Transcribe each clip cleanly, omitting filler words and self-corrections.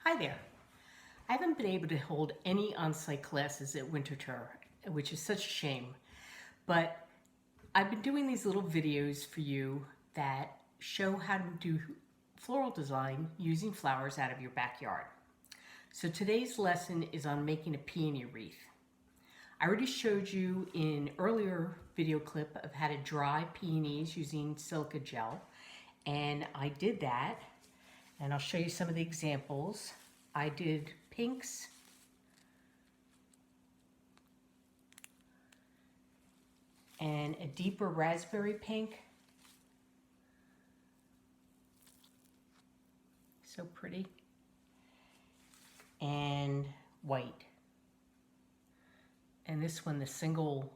Hi there. I haven't been able to hold any on-site classes at Winterthur, which is such a shame. But I've been doing these little videos for you that show how to do floral design using flowers out of your backyard. So today's lesson is on making a peony wreath. I already showed you in an earlier video clip of how to dry peonies using silica gel, and I did that, and I'll show you some of the examples. I did pinks, and a deeper raspberry pink. So pretty. And white. And this one, the single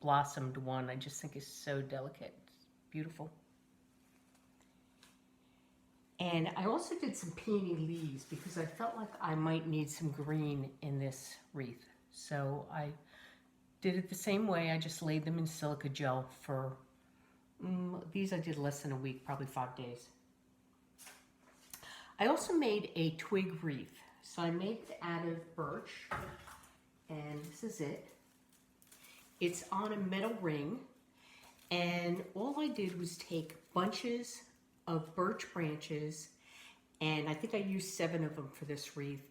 blossomed one, I just think is so delicate. It's beautiful. And I also did some peony leaves because I felt like I might need some green in this wreath. So I did it the same way. I just laid them in silica gel for, these I did less than a week, probably 5 days. I also made a twig wreath. So I made it out of birch, and this is it. It's on a metal ring, and all I did was take bunches of birch branches, and I think I used 7 of them for this wreath,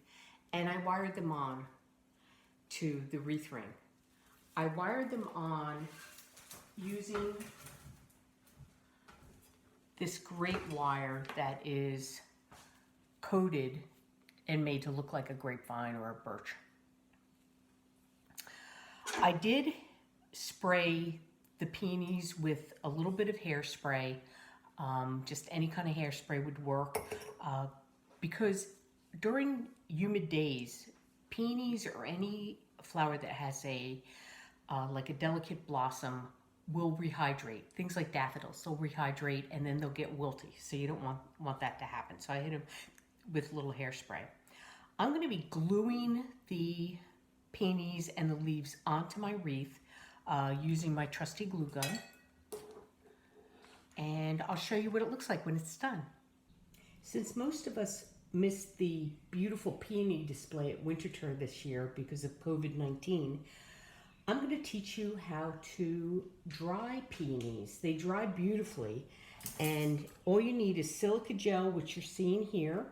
and I wired them on to the wreath ring. I wired them on using this great wire that is coated and made to look like a grapevine or a birch. I did spray the peonies with a little bit of hairspray. Just any kind of hairspray would work, because during humid days, peonies or any flower that has a like a delicate blossom will rehydrate. Things like daffodils, they'll rehydrate and then they'll get wilty. So you don't want that to happen. So I hit them with a little hairspray. I'm going to be gluing the peonies and the leaves onto my wreath using my trusty glue gun. And I'll show you what it looks like when it's done. Since most of us missed the beautiful peony display at Winterthur this year because of COVID-19, I'm going to teach you how to dry peonies. They dry beautifully, and all you need is silica gel, which you're seeing here,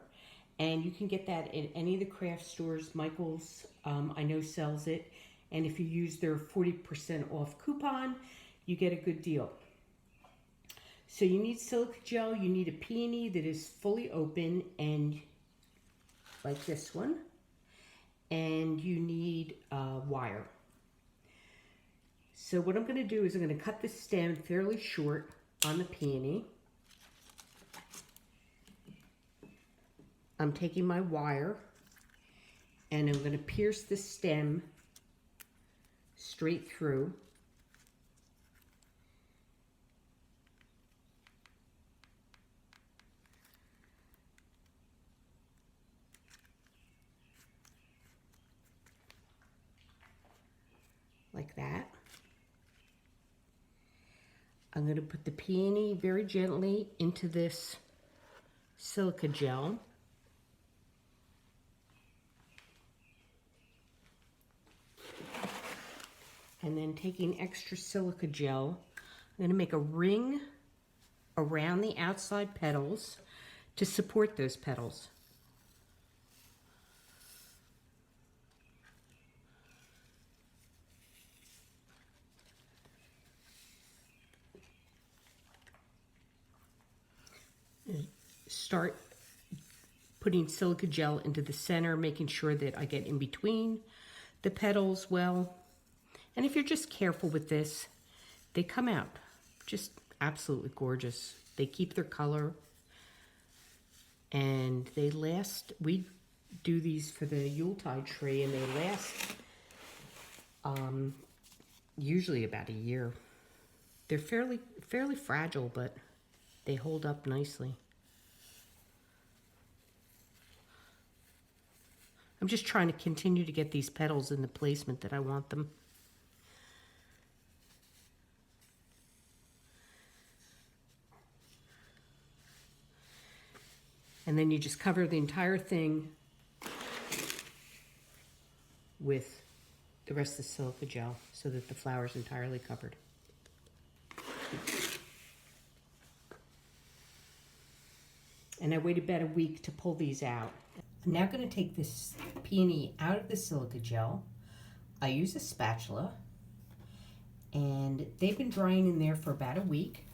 and you can get that in any of the craft stores. Michael's, I know, sells it, and if you use their 40% off coupon, you get a good deal. So you need silica gel, you need a peony that is fully open, and like this one, and you need wire. So what I'm going to do is I'm going to cut the stem fairly short on the peony. I'm taking my wire and I'm going to pierce the stem straight through. Like that. I'm going to put the peony very gently into this silica gel. And then taking extra silica gel, I'm going to make a ring around the outside petals to support those petals. Start putting silica gel into the center, making sure that I get in between the petals well. And if you're just careful with this, they come out just absolutely gorgeous. They keep their color and they last. We do these for the Yuletide tree and they last usually about a year. They're fairly fragile, but they hold up nicely. I'm just trying to continue to get these petals in the placement that I want them. And then you just cover the entire thing with the rest of the silica gel so that the flower is entirely covered. And I waited about a week to pull these out. I'm now going to take this peony out of the silica gel. I use a spatula, and they've been drying in there for about a week.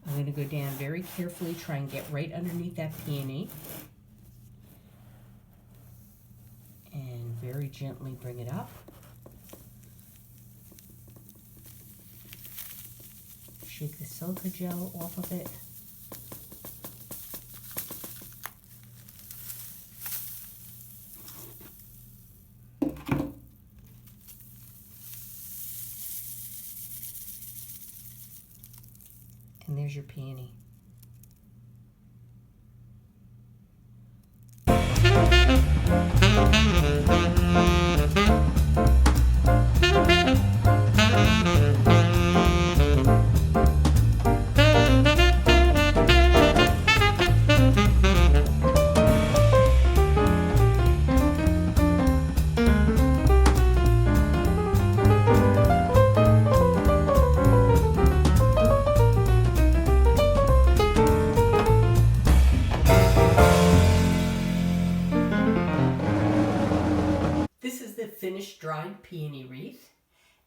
I'm going to go down very carefully, try and get right underneath that peony, and very gently bring it up. Shake the silica gel off of it. And there's your peony. This is the finished dried peony wreath,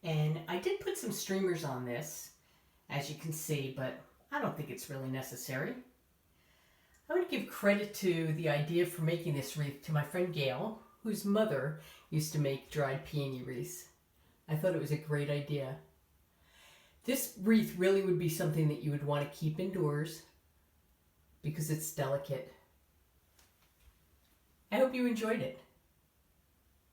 and I did put some streamers on this, as you can see, but I don't think it's really necessary. I would give credit to the idea for making this wreath to my friend Gail, whose mother used to make dried peony wreaths. I thought it was a great idea. This wreath really would be something that you would want to keep indoors because it's delicate. I hope you enjoyed it.